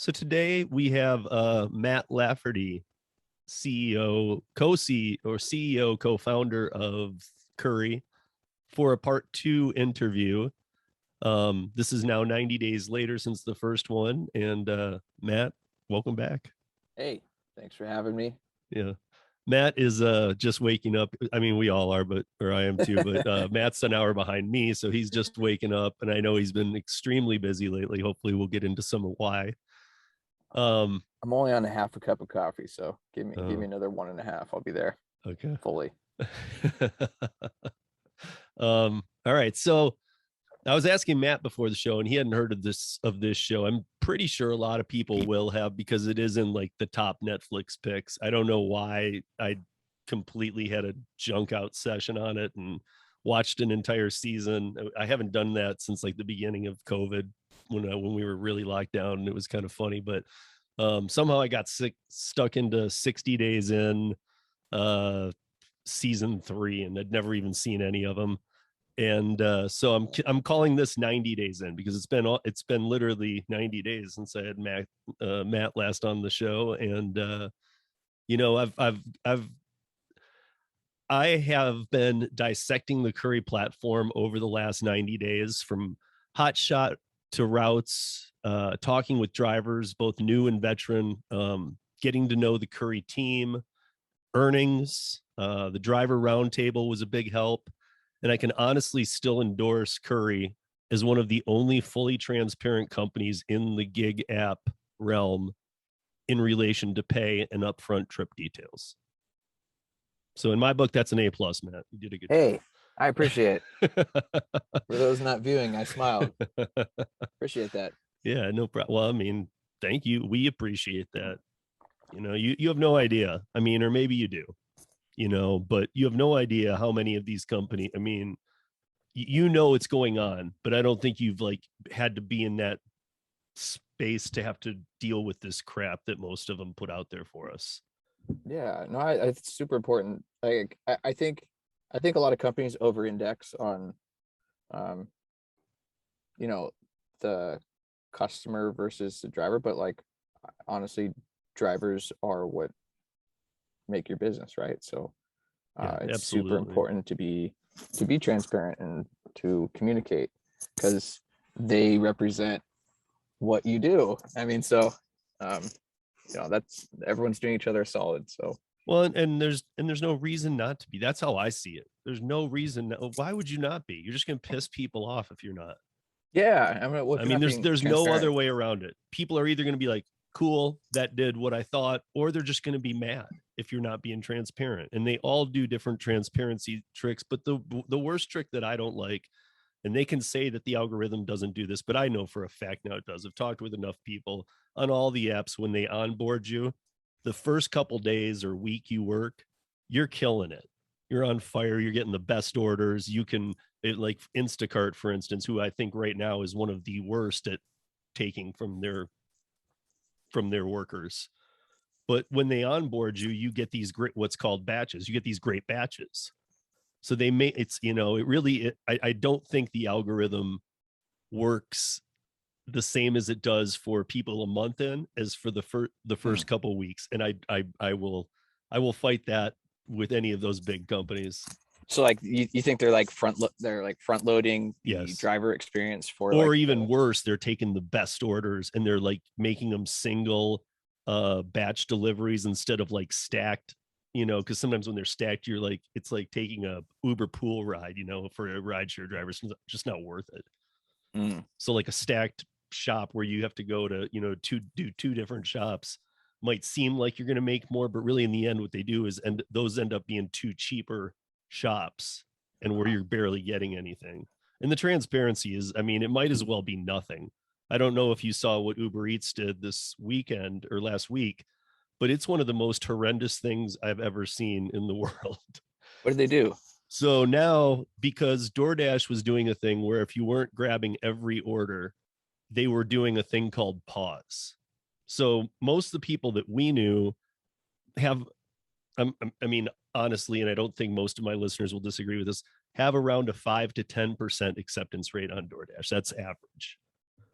So today we have Matt Lafferty, CEO, CEO, co-founder of Curri, for a part two interview. This is now 90 days later since the first one. And Matt, welcome back. Hey, thanks for having me. Yeah. Matt is just waking up. I mean, we all are, or I am too, but Matt's an hour behind me. So he's just waking up. And I know he's been extremely busy lately. Hopefully we'll get into some of why. I'm only on a half a cup of coffee, so give me another 1.5. I'll be there. Okay. Fully. All right. So I was asking Matt before the show, and he hadn't heard of this show. I'm pretty sure a lot of people will have, because it is in like the top Netflix picks. I don't know why I completely had a junk out session on it and watched an entire season. I haven't done that since like the beginning of COVID when we were really locked down, and it was kind of funny, but somehow I got stuck into 60 Days In season 3, and I'd never even seen any of them. And so I'm calling this 90 Days In, because it's been literally 90 days since I had Matt last on the show. And I have been dissecting the Curri platform over the last 90 days, from hot shot to routes, talking with drivers, both new and veteran, getting to know the Curri team, earnings. The driver roundtable was a big help. And I can honestly still endorse Curri as one of the only fully transparent companies in the gig app realm in relation to pay and upfront trip details. So in my book, that's an A+, Matt. You did a good job. Hey, I appreciate it. For those not viewing, I smiled. Appreciate that. Yeah, no problem. Well, I mean, thank you. We appreciate that. You have no idea. I mean, or maybe you do, but you have no idea how many of these companies, I mean, it's going on, but I don't think you've like had to be in that space to have to deal with this crap that most of them put out there for us. Yeah, no, it's super important. Like I think a lot of companies over-index on the customer versus the driver, but like honestly, drivers are what make your business, right? So it's absolutely super important to be transparent and to communicate, because they represent what you do. I mean, so that's, everyone's doing each other solid. So well, and there's no reason not to be. That's how I see it. There's no reason. Why would you not be? You're just going to piss people off if you're not. Yeah, I mean, there's no other way around it. People are either going to be like, cool, that did what I thought, or they're just going to be mad if you're not being transparent. And they all do different transparency tricks. But the worst trick that I don't like, and they can say that the algorithm doesn't do this, but I know for a fact now it does. I've talked with enough people on all the apps. When they onboard you, the first couple days or week you work, you're killing it. You're on fire. You're getting the best orders. Like Instacart, for instance, who I think right now is one of the worst at taking from their workers. But when they onboard you, you get these great, what's called batches. You get these great batches. So I don't think the algorithm works the same as it does for people a month in as for the first couple weeks. And I will fight that with any of those big companies. So like you think they're front loading the yes. driver experience for, or even worse, they're taking the best orders and they're like making them single batch deliveries instead of like stacked, because sometimes when they're stacked, you're like, it's like taking a Uber pool ride, for a rideshare driver. It's just not worth it. So like a stacked shop where you have to go to, do two different shops might seem like you're going to make more, but really in the end, what they do is, and those end up being two cheaper shops, and where you're barely getting anything. And the transparency is, I mean, it might as well be nothing. I don't know if you saw what Uber Eats did this weekend or last week, but it's one of the most horrendous things I've ever seen in the world. What did they do? So now, because DoorDash was doing a thing where if you weren't grabbing every order, they were doing a thing called pause. So most of the people that we knew have, I mean, honestly, and I don't think most of my listeners will disagree with this, have around a 5 to 10% acceptance rate on DoorDash. That's average.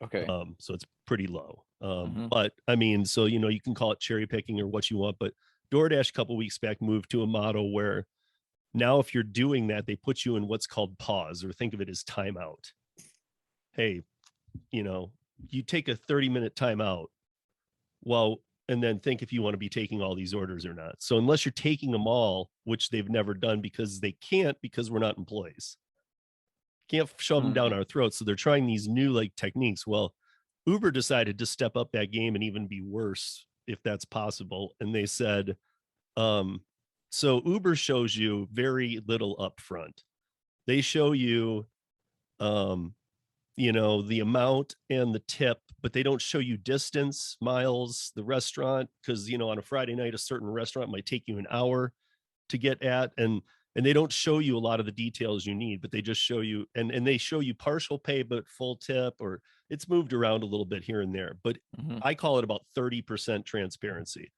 Okay. So it's pretty low. Mhm. But I mean, so, you know, you can call it cherry picking or what you want, but DoorDash a couple weeks back moved to a model where now if you're doing that, they put you in what's called pause, or think of it as timeout. Hey, you know, you take a 30-minute timeout, well, and then think if you want to be taking all these orders or not. So unless you're taking them all, which they've never done because they can't, because we're not employees, can't shove them down Mhm. our throats. So they're trying these new like techniques. Well, Uber decided to step up that game and even be worse if that's possible. And they said, um, so Uber shows you very little upfront. They show you, um, you know, the amount and the tip, but they don't show you distance, miles, the restaurant, because, you know, on a Friday night, a certain restaurant might take you an hour to get at, and they don't show you a lot of the details you need, but they just show you, and they show you partial pay but full tip, or it's moved around a little bit here and there, but Mhm. I call it about 30% transparency.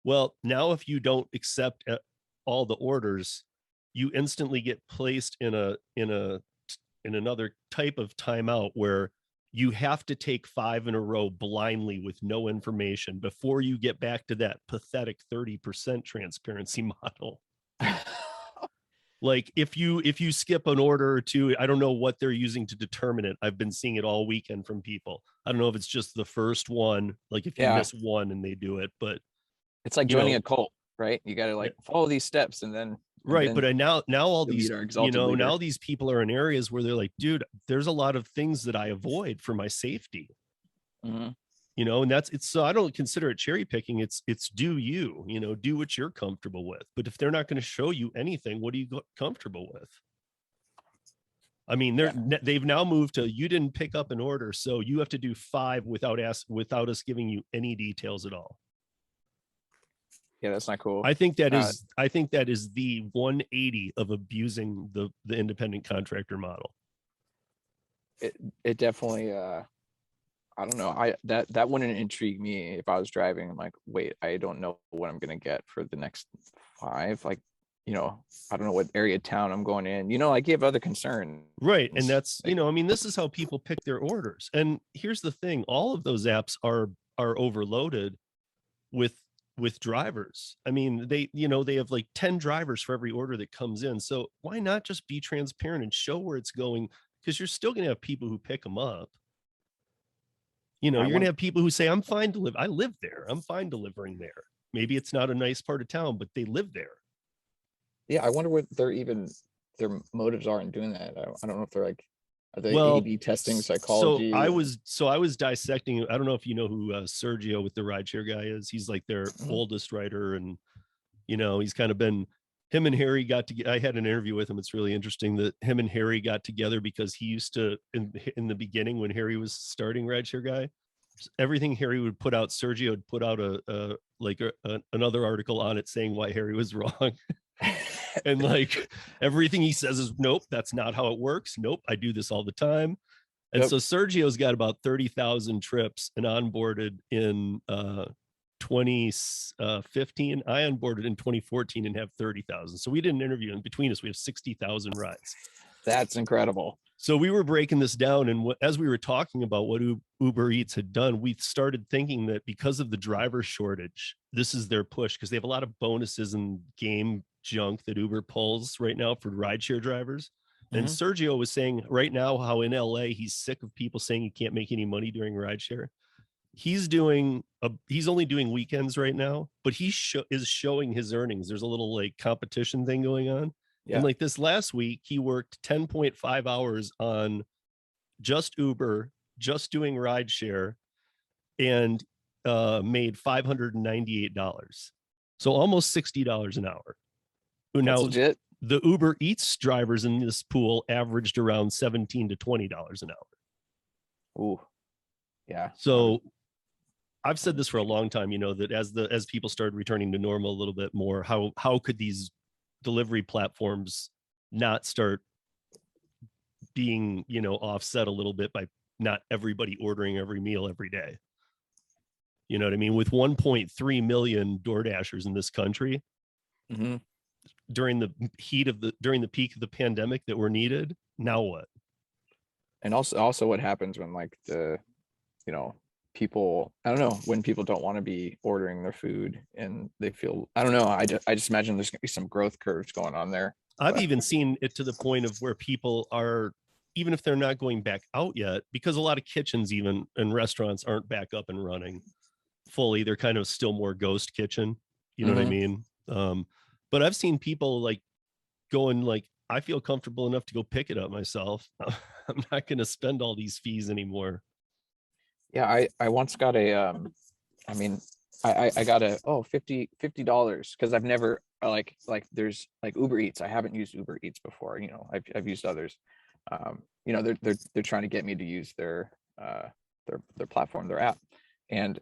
Well, now if you don't accept all the orders, you instantly get placed in another type of timeout where you have to take 5 in a row blindly with no information before you get back to that pathetic 30% transparency model. Like if you skip an order or two, I don't know what they're using to determine it. I've been seeing it all weekend from people. I don't know if it's just the first one, like if you Yeah. miss one and they do it, but It's like you joining know, a cult, right? You got to yeah, like follow these steps, and right. then But now all you'll meet these, our you exalted know, leader. now these people are in areas where they're like, dude, there's a lot of things that I avoid for my safety. Mhm. You know, and that's, it's, so I don't consider it cherry picking. It's do you, you know, do what you're comfortable with. But if they're not going to show you anything, what are you comfortable with? I mean, Yeah. they've now moved to, you didn't pick up an order, so you have to do 5 without us giving you any details at all. Yeah, that's not cool. I think that is the 180 of abusing the independent contractor model. It definitely I don't know. That wouldn't intrigue me if I was driving. I'm like, wait, I don't know what I'm gonna get for the next 5. Like, I don't know what area of town I'm going in. Like you have other concerns. Right. And that's, you Like, know, I mean, this is how people pick their orders. And here's the thing, all of those apps are overloaded with drivers. I mean, they have like 10 drivers for every order that comes in. So why not just be transparent and show where it's going? Because you're still going to have people who pick them up. You know, I you're going to want, have people who say, I'm fine to live. I live there. I'm fine delivering there. Maybe it's not a nice part of town, but they live there. yeah, I wonder what their motives are in doing that. I don't know if they're like, are they Well, A/B testing so psychology? I was dissecting. I don't know if you know who Sergio with the rideshare guy is. He's like their Mhm. oldest writer, and you know he's kind of been. Him and Harry got together. I had an interview with him. It's really interesting that him and Harry got together because he used to in the beginning when Harry was starting rideshare guy. Everything Harry would put out, Sergio would put out another article on it saying why Harry was wrong. And like everything he says is nope, that's not how it works. Nope, I do this all the time. And Yep. so Sergio's got about 30,000 trips and onboarded in 2015. I onboarded in 2014 and have 30,000. So we did an interview, and between us, we have 60,000 rides. That's incredible. So we were breaking this down, and as we were talking about what Uber Eats had done, we started thinking that because of the driver shortage, this is their push, because they have a lot of bonuses and game junk that Uber pulls right now for rideshare drivers. And Mhm. Sergio was saying right now how in LA he's sick of people saying he can't make any money during rideshare. He's only doing weekends right now, but he is showing his earnings. There's a little like competition thing going on. And Yeah. like this last week, he worked 10.5 hours on just Uber, just doing rideshare, and made $598. So almost $60 an hour. That's Now, legit. the Uber Eats drivers in this pool averaged around $17 to $20 an hour. Ooh. Yeah. So I've said this for a long time, you know, that as people started returning to normal a little bit more, how could these delivery platforms not start being, you know, offset a little bit by not everybody ordering every meal every day? You know what I mean? With 1.3 million DoorDashers in this country Mhm. during the during the peak of the pandemic that were needed, now what? And also what happens when like you know, people, I don't know, when people don't want to be ordering their food and they feel, I don't know, I just imagine there's gonna be some growth curves going on there. I've But even seen it to the point of where people are, even if they're not going back out yet, because a lot of kitchens even and restaurants aren't back up and running fully. They're kind of still more ghost kitchen. You know what I mean? But I've seen people like going like, I feel comfortable enough to go pick it up myself. I'm not going to spend all these fees anymore. yeah, I once got a I mean, I got a $50 because I've never like there's like Uber Eats. I haven't used Uber Eats before. You know, I've used others. You know, they're trying to get me to use their platform, their app, and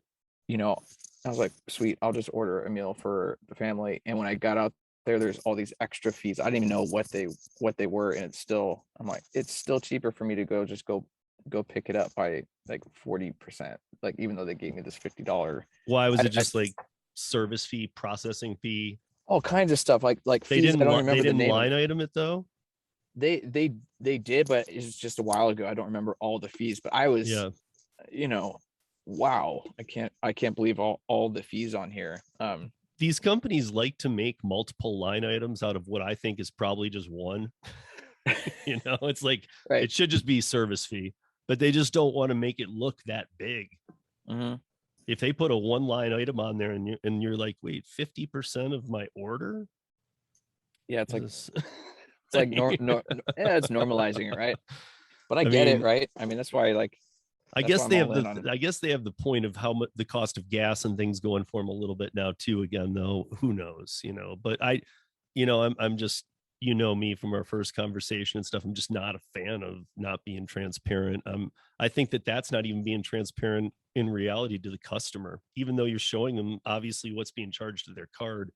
you know, I was like, sweet, I'll just order a meal for the family. And when I got out there, there's all these extra fees. I didn't even know what they were, and it's still, I'm like, it's still cheaper for me to go pick it up by like 40%, like even though they gave me this $50. Why was it I just like service fee, processing fee? all kinds of stuff, like They fees I don't they remember the didn't name line of. item it though. They did, but it's just a while ago. I don't remember all the fees, but I was, Yeah. you know, wow, I can't believe all the fees on here. These companies like to make multiple line items out of what I think is probably just one. You know, it's like Right. it should just be service fee, but they just don't want to make it look that big. If they put a one line item on there and you're like, wait, 50% of my order? Yeah, it's like This- it's like yeah, it's normalizing it, right? But I get it, mean, right? I mean, that's why I that's why guess I'm they all have in on it. I guess they have the point of how much the cost of gas and things going for them a little bit now too. Again, though, who knows, you know, but I'm just, you know, me from our first conversation and stuff. I'm just not a fan of not being transparent. I think that that's not even being transparent in reality to the customer, even though you're showing them obviously what's being charged to their card.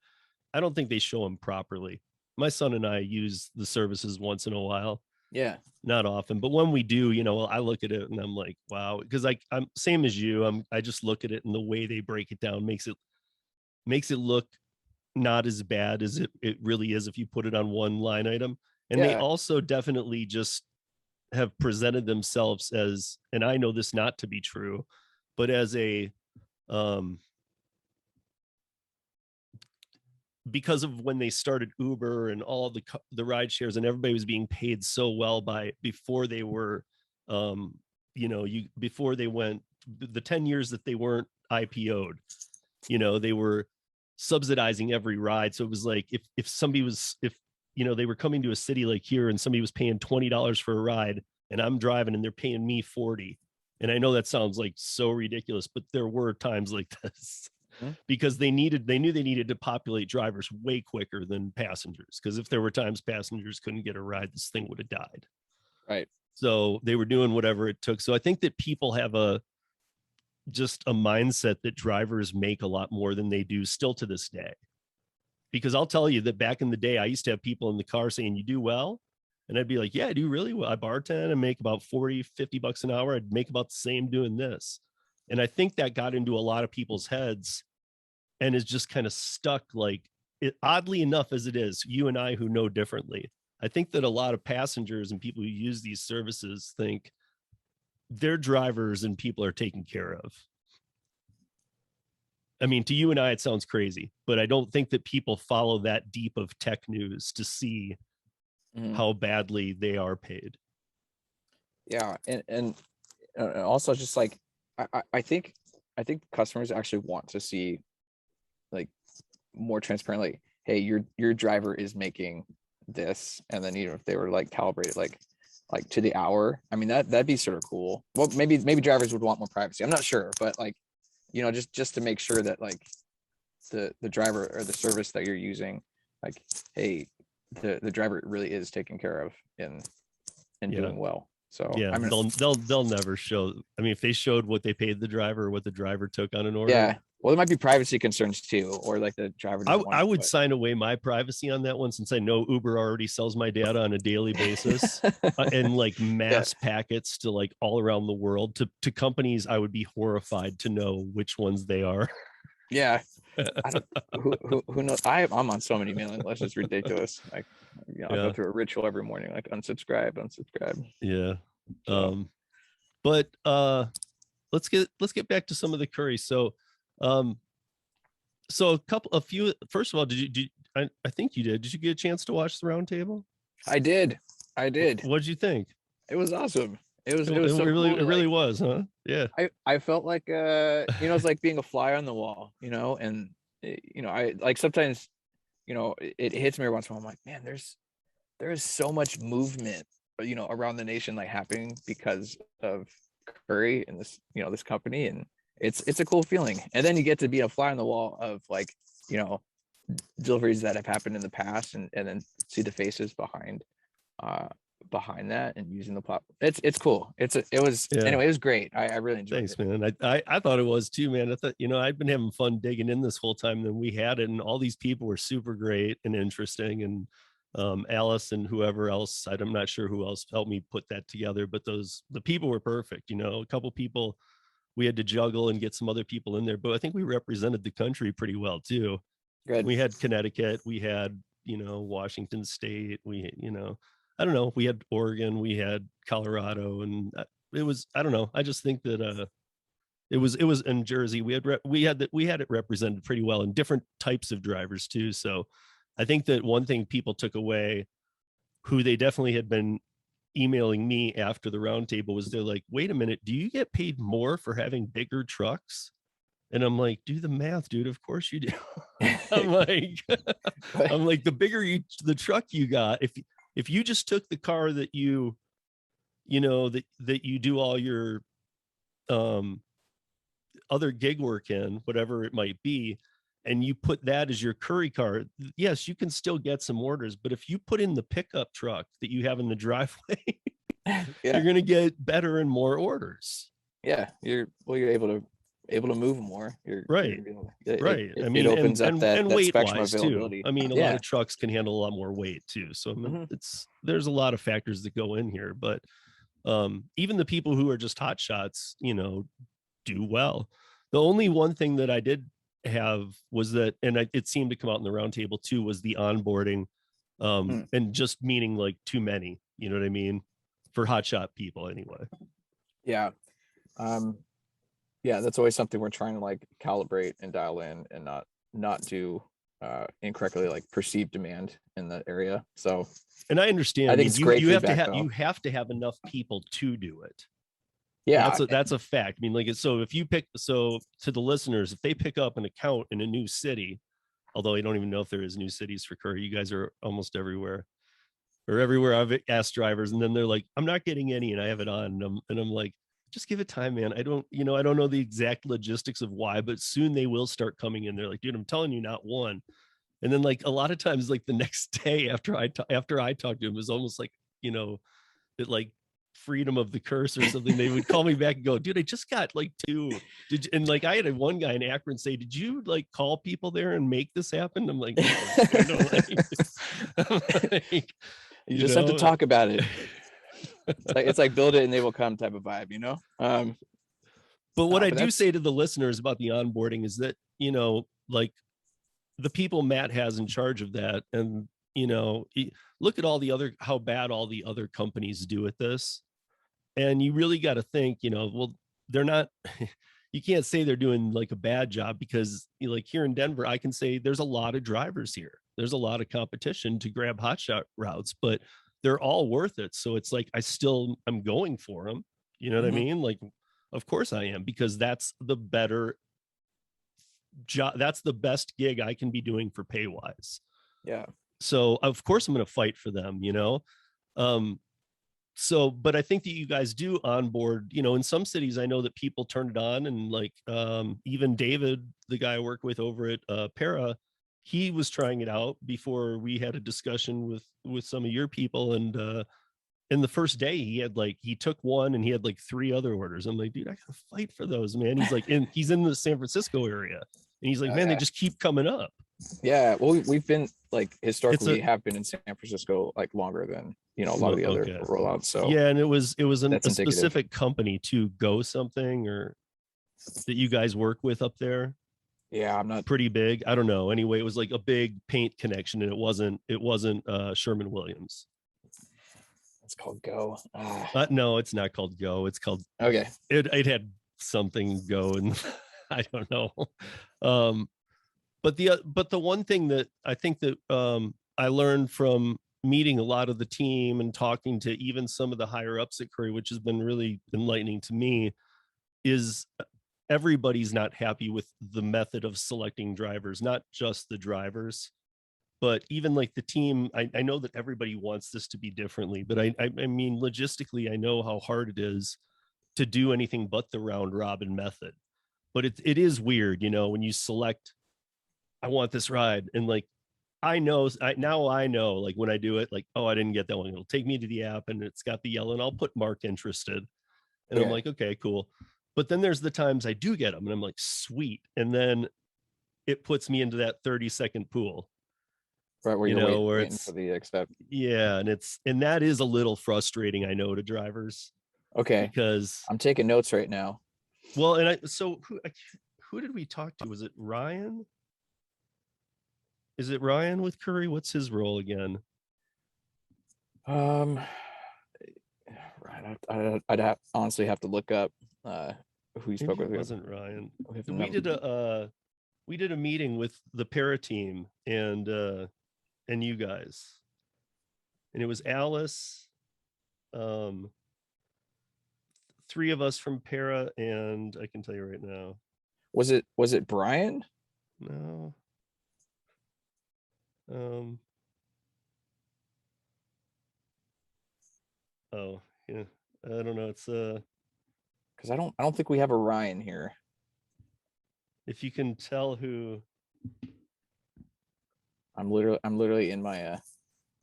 I don't think they show them properly. My son and I use the services once in a while, Yeah. not often, but when we do, you know, I look at it and I'm like, wow, because I'm same as you. I just look at it and the way they break it down makes it look not as bad as it really is if you put it on one line item. And they Yeah. also definitely just have presented themselves as, and I know this not to be true, but as a um because of when they started Uber and all the ride shares and everybody was being paid so well by before they were you know, before they went the 10 years that they weren't IPO'd, you know, they were subsidizing every ride. So it was like if somebody was, if you know, they were coming to a city like here and somebody was paying $20 for a ride and I'm driving and they're paying me 40. And I know that sounds like so ridiculous, but there were times like this because they knew they needed to populate drivers way quicker than passengers. Because if there were times passengers couldn't get a ride, this thing would have died. Right. So they were doing whatever it took. So I think that people have just a mindset that drivers make a lot more than they do still to this day. Because I'll tell you that back in the day, I used to have people in the car saying, you do well. And I'd be like, yeah, I do really well. I bartend and make about 40, $50 an hour. I'd make about the same doing this. And I think that got into a lot of people's heads and is just kind of stuck. Like it, oddly enough, as it is, you and I who know differently, I think that a lot of passengers and people who use these services think their drivers and people are taken care of. I mean, to you and I, it sounds crazy, but I don't think that people follow that deep of tech news to see how badly they are paid. Yeah. And also just like, I think customers actually want to see like more transparently, hey, your driver is making this. And then, you know, if they were like calibrated, like to the hour, I mean, that'd be sort of cool. Well, maybe drivers would want more privacy. I'm not sure, but like, you know, just to make sure that like the driver or the service that you're using, like, hey, the driver really is taken care of and doing well. So yeah, I mean, they'll never show. I mean, if they showed what they paid the driver or what the driver took on an order, yeah. Well, there might be privacy concerns too, or like the driver doesn't want I to would sign away my privacy on that one since I know Uber already sells my data on a daily basis and like mass packets to like all around the world to companies. I would be horrified to know which ones they are. Yeah. I don't, who knows? I'm on so many mailing lists. It's ridiculous. Like, you know, I go through a ritual every morning, like unsubscribe. Yeah. So. But let's get back to some of the curry. So, so a few. First of all, I think you did. Did you get a chance to watch the roundtable? I did. What'd you think? It was awesome. It It was so really cool to, it really like, was, huh? Yeah. I felt like it's like being a fly on the wall, and I like sometimes, it hits me every once in a while. I'm like, man, there is so much movement, around the nation, like, happening because of Curri and this company, and it's a cool feeling. And then you get to be a fly on the wall of, like, you know deliveries that have happened in the past, and then see the faces behind that, and using the platform. It's cool. Yeah. Anyway, it was great. I really enjoyed Thanks, it. man. I thought it was too, man. I thought, I've been having fun digging in this whole time. Then we had it, and all these people were super great and interesting. And Alice and whoever else, I'm not sure who else helped me put that together, but the people were perfect. A couple people we had to juggle and get some other people in there, but I think we represented the country pretty well too. Good. We had Connecticut, we had, Washington State, I don't know, we had Oregon, we had Colorado, and it was, I don't know. I just think that it was in Jersey. We had it represented pretty well, in different types of drivers too. So I think that one thing people took away, who they definitely had been emailing me after the roundtable, was they're like, wait a minute, do you get paid more for having bigger trucks? And I'm like, do the math, dude. Of course you do. I'm like, the bigger the truck you got, if you just took the car that that you do all your other gig work in, whatever it might be, and you put that as your Curri car, yes, you can still get some orders. But if you put in the pickup truck that you have in the driveway, Yeah. you're going to get better and more orders. Yeah, you're able to move more. Right. Right. I mean, it opens up that weight spectrum of wise too. availability. I mean, a Yeah. lot of trucks can handle a lot more weight too. So I mean, there's a lot of factors that go in here, but even the people who are just hot shots, do well. The only one thing that I did have was that, and it seemed to come out in the roundtable too, was the onboarding, and just meaning like too many, you know what I mean? For hotshot people anyway. Yeah. Yeah, that's always something we're trying to, like, calibrate and dial in, and not do incorrectly, like, perceived demand in that area. So, and I understand, I think it's great feedback, you have to have enough people to do it. Yeah, that's a fact. I mean, like, so if you to the listeners, if they pick up an account in a new city, although I don't even know if there is new cities for Curri, you guys are almost everywhere, or everywhere I've asked drivers, and then they're like, I'm not getting any, and I have it on, and I'm like, just give it time, man. I don't know the exact logistics of why, but soon they will start coming in. They're like, dude, I'm telling you, not one. And then, like, a lot of times, like, the next day after I talked to him, it was almost like, it, like, freedom of the curse or something. They would call me back and go, dude, I just got like 2. And like, I had one guy in Akron say, did you like call people there and make this happen? I'm like, no, you just have to talk about it. It's like build it and they will come type of vibe, But what I do say to the listeners about the onboarding is that, like, the people Matt has in charge of that, and look at how bad all the other companies do at this, and you really got to think, well, they're not. You can't say they're doing like a bad job, because like here in Denver, I can say there's a lot of drivers here. There's a lot of competition to grab hotshot routes, but they're all worth it. So it's like, I'm going for them. You know what I mean? Like, of course I am, because that's the better job. That's the best gig I can be doing for pay wise. Yeah. So of course I'm going to fight for them, So, but I think that you guys do onboard, in some cities, I know that people turn it on, and like, even David, the guy I work with over at Para, he was trying it out before we had a discussion with some of your people. And in the first day he took one and he had like 3 other orders. I'm like, dude, I gotta fight for those, man. He's like, he's in the San Francisco area, and he's like, man, they just keep coming up. Yeah, well, we've been, like, historically, we have been in San Francisco, like, longer than a lot of the other rollouts. So yeah, and it was a specific company to go something, or that you guys work with up there. Yeah, I'm not pretty big. I don't know. Anyway, it was like a big paint connection, and it wasn't Sherman Williams. It's called Go. No, it's not called Go. It's called okay. It had something go, and I don't know. But the one thing that I think that I learned from meeting a lot of the team and talking to even some of the higher ups at Curri, which has been really enlightening to me, is everybody's not happy with the method of selecting drivers, not just the drivers, but even like the team. I know that everybody wants this to be differently, but I mean, logistically, I know how hard it is to do anything but the round robin method. But it is weird, when you select, I want this ride, and like I know like when I do it, like, oh, I didn't get that one. It'll take me to the app and it's got the yellow, and I'll put mark interested. And I'm like, okay, cool. But then there's the times I do get them and I'm like, sweet. And then it puts me into that 30-second pool. Right, where you're waiting for the accept. Yeah, and that is a little frustrating, I know, to drivers. Okay. Because I'm taking notes right now. Well, and who did we talk to? Was it Ryan? Is it Ryan with Curri? What's his role again? Right. I'd honestly have to look up who you spoke with. It wasn't Ryan. We did a meeting with the para team and you guys, and it was Alice, 3 of us from para, and I can tell you right now. Was it Brian? No. Oh yeah, I don't know. It's because I don't think we have a Ryan here. If you can tell who. I'm literally in my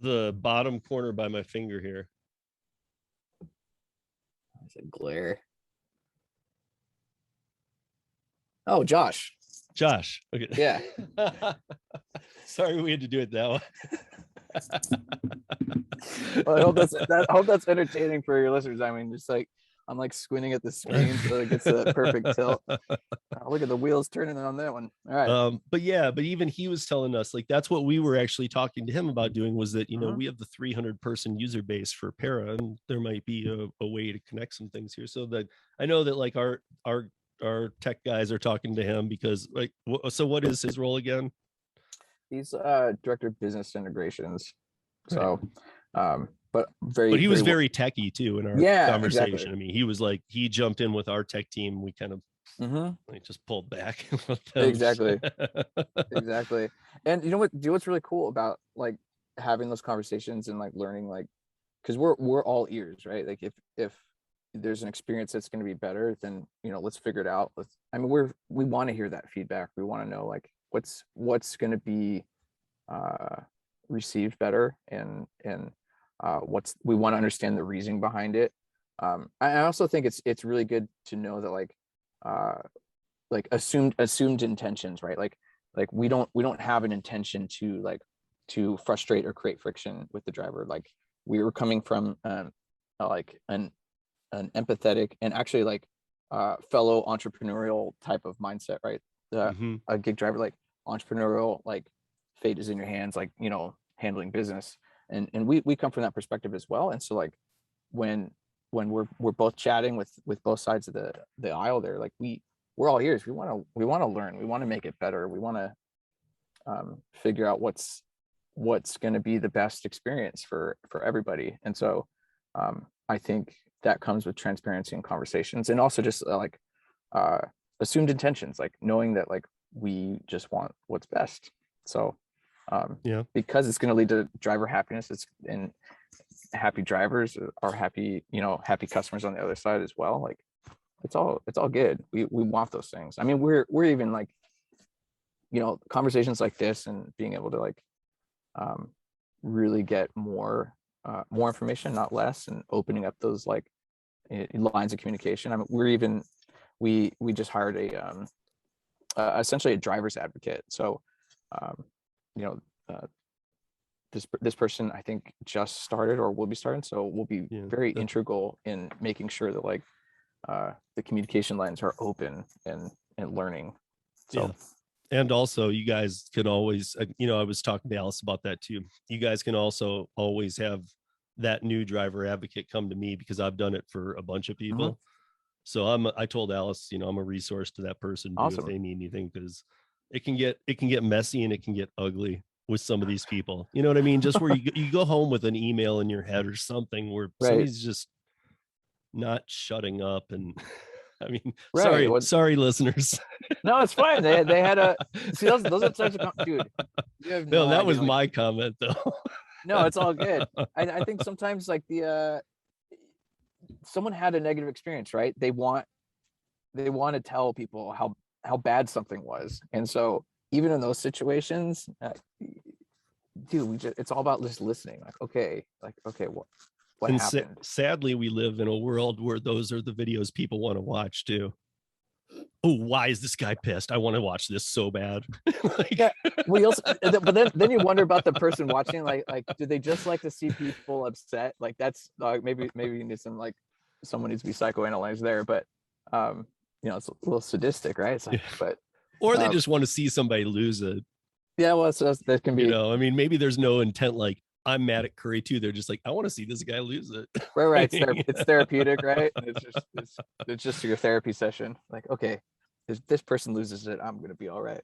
the bottom corner by my finger here. It's a glare. Oh, Josh. Okay. Yeah. Sorry we had to do it that way. Well, I hope that's entertaining for your listeners. I mean, just like I'm like squinting at the screen so it gets the perfect tilt. Look at the wheels turning on that one. All right. But even he was telling us, like, that's what we were actually talking to him about doing, was that, we have the 300 person user base for para, and there might be a way to connect some things here. So that I know that like our tech guys are talking to him, because like, so what is his role again? He's director of business integrations. So, but he was very techy too in our conversation. Exactly. I mean, he was like, he jumped in with our tech team. We kind of like just pulled back. Exactly. And what's really cool about like having those conversations and like learning, like, because we're all ears, right? Like if there's an experience that's going to be better, then let's figure it out. We want to hear that feedback. We want to know like what's going to be received better, and we want to understand the reasoning behind it. I also think it's really good to know that like assumed intentions, right? Like we don't have an intention to frustrate or create friction with the driver. Like we were coming from like an empathetic and actually like fellow entrepreneurial type of mindset, right? A gig driver, like entrepreneurial, like fate is in your hands, like handling business, and we come from that perspective as well. And so like when we're both chatting with both sides of the aisle there, like we're all ears. We want to learn, we want to make it better, we want to figure out what's going to be the best experience for everybody. And so I think that comes with transparency and conversations, and also just like assumed intentions, like knowing that like we just want what's best. So because it's going to lead to driver happiness, and happy drivers are happy, happy customers on the other side as well. Like it's all good. We want those things. I mean, we're even like, conversations like this and being able to like really get more information, not less, and opening up those like lines of communication. I mean, we just hired essentially a driver's advocate. So this person, I think, just started or will be starting, so will be very integral in making sure that like the communication lines are open and learning. So and also you guys can always, I was talking to Alice about that too. You guys can also always have that new driver advocate come to me, because I've done it for a bunch of people. So I told Alice, you know, I'm a resource to that person too if Awesome. they need anything, because it can get messy and it can get ugly with some of these people. You know what I mean? Just where you go home with an email in your head or something where Right. somebody's just not shutting up. And I mean, Right. What? sorry listeners. No, it's fine. They had a see those are types of dude. You have No, no that idea. was Like, my comment though. no, it's all good. I think sometimes like someone had a negative experience, right? They want to tell people how bad something was, and so even in those situations, dude, it's all about just listening. Like okay, what And happened? sadly, we live in a world where those are the videos people want to watch too. Oh, why is this guy pissed? I want to watch this so bad. Like, Yeah, we also, but then you wonder about the person watching. Like, do they just like to see people upset? Like, that's maybe you need some like someone needs to be psychoanalyzed there. But it's a little sadistic, right? It's like, yeah. but Or they um, just want to see somebody lose it. yeah, well, that can You be know, I mean, maybe there's no intent like I'm mad at Curri too. They're just like, I want to see this guy lose it. right. It's therapeutic, right? And it's just your therapy session. Like, okay, if this person loses it, I'm gonna be all right.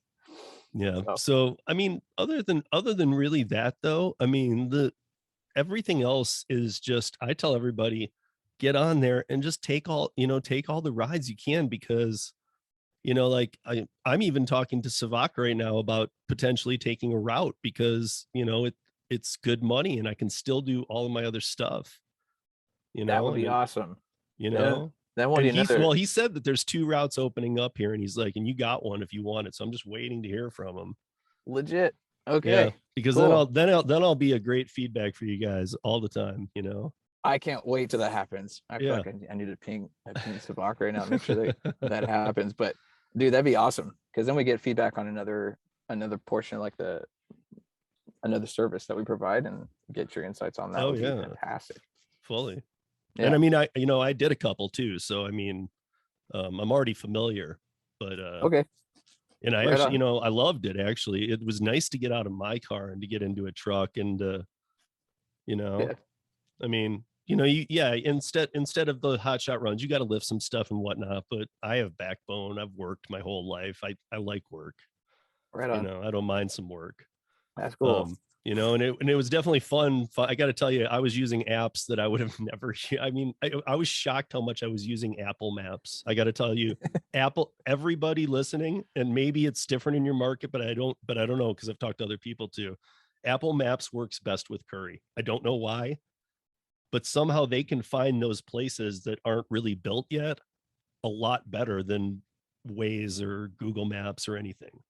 Yeah. So So I mean, other than really that though, I mean, the everything else is just, I tell everybody, get on there and just take all the rides you can, because like I'm even talking to Savak right now about potentially taking a route, because it's good money and I can still do all of my other stuff, that would and be then awesome. you Then know then what do and you know? he said that there's 2 routes opening up here, and he's like, and you got one if you want it, so I'm just waiting to hear from him. Legit. Yeah, Okay, because then cool. I'll be a great feedback for you guys all the time. I can't wait till that happens. I feel Yeah. like I need to ping Savak right now, make sure that happens. But dude, that'd be awesome because then we get feedback on another portion, like the another service that we provide, and get your insights on that Oh would be yeah, fantastic. fully. And Yeah. I mean, I did a couple too, so I mean, I'm already familiar, but Okay. and I Right actually, on. I loved it actually. It was nice to get out of my car and to get into a truck, and you know, Yeah. I mean, instead of the hot shot runs, you got to lift some stuff and whatnot. But I have backbone. I've worked my whole life. I like work. Right on. I don't mind some work. That's cool. And it was definitely fun. I got to tell you, I was using apps that I would have never. I mean, I was shocked how much I was using Apple Maps. I got to tell you, everybody listening, and maybe it's different in your market, but I don't know, because I've talked to other people too. Apple Maps works best with Curri. I don't know why, but somehow they can find those places that aren't really built yet a lot better than Waze or Google Maps or anything.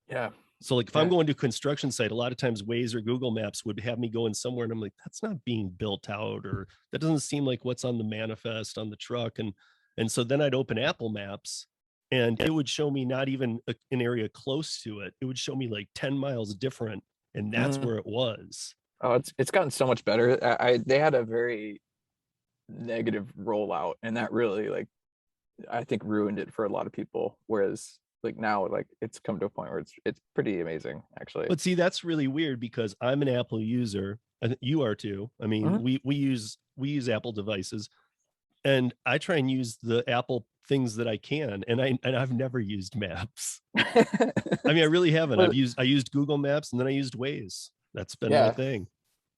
Yeah. So like if I'm Yeah. going to a construction site, a lot of times Waze or Google Maps would have me going somewhere and I'm like, that's not being built out, or that doesn't seem like what's on the manifest on the truck. And so then I'd open Apple Maps and it would show me not even an area close to it. It would show me like 10 miles different, and that's Mhm. where it was. Oh, it's gotten so much better. They had a very negative rollout, and that really like I think ruined it for a lot of people. Whereas like now, like it's come to a point where it's pretty amazing actually. But see, that's really weird because I'm an Apple user and you are too. I mean, Mhm. we use Apple devices, and I try and use the Apple things that I can, and I've never used Maps. I mean, I really haven't. Well, I used Google Maps, and then I used Waze. That's been my yeah. thing,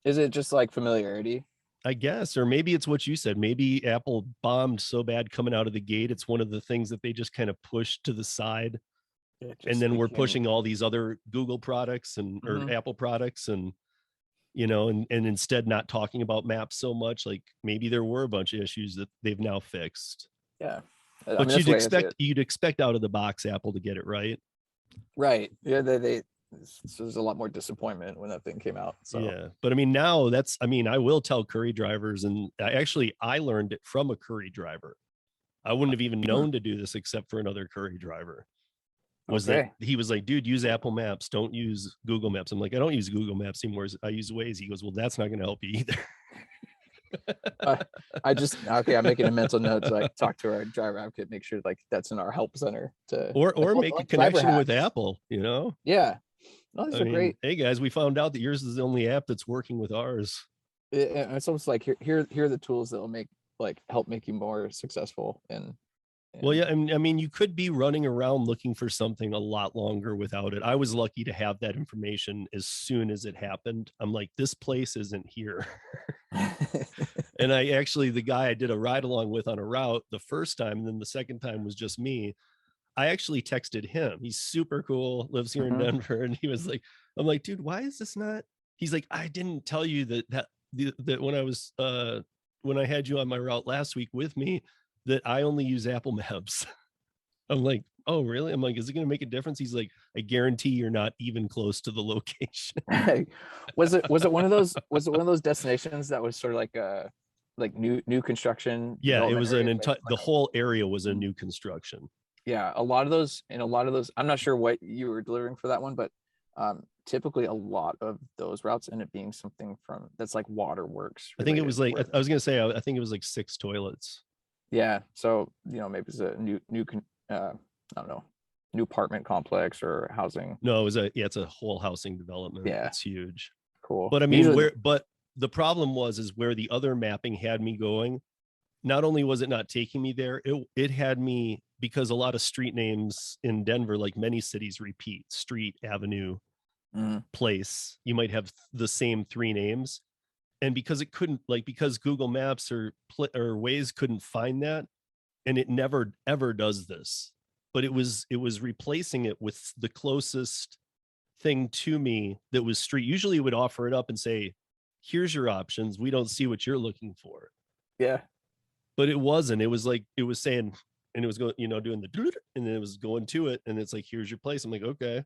Is it just like familiarity? I guess. Or maybe it's what you said. Maybe Apple bombed so bad coming out of the gate. It's one of the things that they just kind of pushed to the side, It and just then we're became. pushing all these other Google products and or Mhm. Apple products, and and instead not talking about Maps so much. Like maybe there were a bunch of issues that they've now fixed. Yeah. I mean But that's the way I see it. you'd expect out of the box Apple to get it right. Right. Yeah. They so there's a lot more disappointment when that thing came out. So Yeah. But I mean, now I mean, I will tell Curri drivers, and I learned it from a Curri driver. I wouldn't have even hmm. known to do this except for another Curri driver. Was that Okay. he was like, dude, use Apple Maps, don't use Google Maps. I'm like, I don't use Google Maps anymore. I use Waze. He goes, well, that's not going to help you either. Uh, I just okay. I'm making a mental note to like talk to our driver advocate, make sure like that's in our help center to or make a like driver connection with hacks. Apple. Yeah. No, these I are mean, great. hey guys, we found out that yours is the only app that's working with ours. It's almost like here are the tools that will make like help make you more successful in Well, And yeah, I mean, you could be running around looking for something a lot longer without it. I was lucky to have that information as soon as it happened. I'm like, this place isn't here. And I actually, the guy I did a ride along with on a route the first time, and then the second time was just me. I actually texted him. He's super cool, lives here in Mhm. Denver. And he was like, I'm like, dude, why is this not? He's like, I didn't tell you that when I had you on my route last week with me, that I only use Apple Maps. I'm like, oh, really? I'm like, is it going to make a difference? He's like, I guarantee you're not even close to the location. Was it one of those destinations that was sort of like new construction Yeah, it development was area? the whole area was a new construction. Yeah, a lot of those, I'm not sure what you were delivering for that one, but typically a lot of those routes end up being something from that's like waterworks I think it was related. like, I was going to say, I think it was like 6 toilets. Yeah, so maybe it's a I don't know, new apartment complex or housing. No, it's a whole housing development. Yeah, It's huge. cool. But I mean, Usually, but the problem is where the other mapping had me going. Not only was it not taking me there, it had me, because a lot of street names in Denver, like many cities, repeat: street, avenue, place. You might have the same 3 names. And because it couldn't, like, because Google Maps or Waze couldn't find that, and it never ever does this, but it was replacing it with the closest thing to me that was street. Usually it would offer it up and say, here's your options, we don't see what you're looking for. yeah, But it wasn't. It was like, it was saying, and it was going, doing the, and then it was going to it, and it's like, here's your place. I'm like, okay.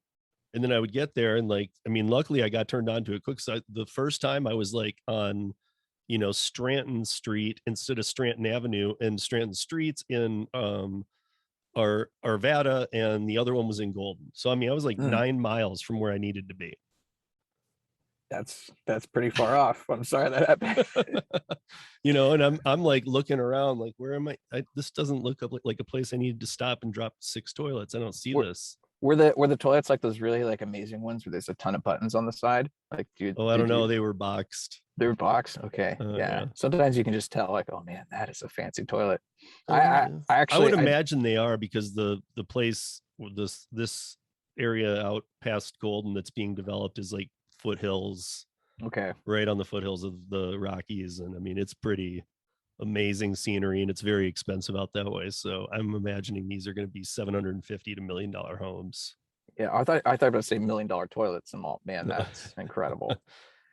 And then I would get there, and like, I mean, luckily I got turned on to it quick. So the first time I was like on, Stratton Street instead of Stratton Avenue, and Stratton Streets in Arvada, and the other one was in Golden. So I mean, I was like 9 miles from where I needed to be. that's pretty far off. I'm sorry that happened. And I'm like looking around, like, where am this doesn't look up like a place I needed to stop and drop 6 toilets. I don't see this. Were the toilets like those really like amazing ones where there's a ton of buttons on the side? Like, Oh, I don't know. They were boxed. They were boxed. Okay, yeah. Yeah. Sometimes you can just tell, like, oh man, that is a fancy toilet. I Actually would imagine they are, because the place, this area out past Golden that's being developed is like foothills, okay, right on the foothills of the Rockies, and I mean, it's pretty amazing scenery, and it's very expensive out that way. So I'm imagining these are going to be $750 to $1 million homes. yeah. I thought about to say $1 million toilets, and all, man, that's incredible.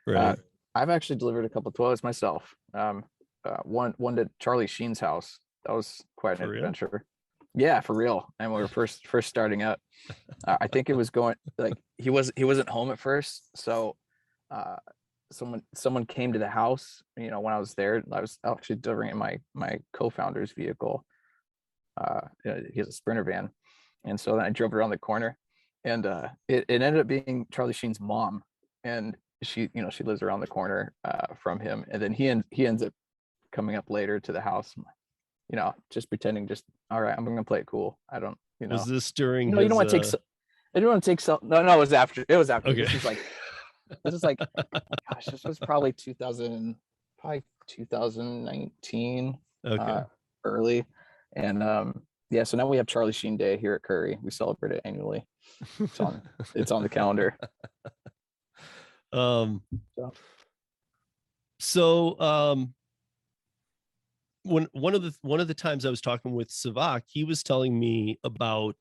Right. I've actually delivered a couple of toilets myself. One to Charlie Sheen's house. That was quite an adventure. Yeah, for real. And we were first starting out. I think it was going like he wasn't home at first, so someone came to the house. When I was there, I was actually delivering in my co-founder's vehicle. He has a Sprinter van, and so then I drove around the corner, and it ended up being Charlie Sheen's mom, and she lives around the corner from him, and then he ends up coming up later to the house, just pretending, just all right, I'm gonna play it cool. I don't, Was this during you don't want to take I don't want to take no, it was after. Okay. This is like gosh, this was probably 2019 Okay. early. And yeah, so now we have Charlie Sheen Day here at Curri. We celebrate it annually. It's on the calendar. When one of the times I was talking with Savak, he was telling me about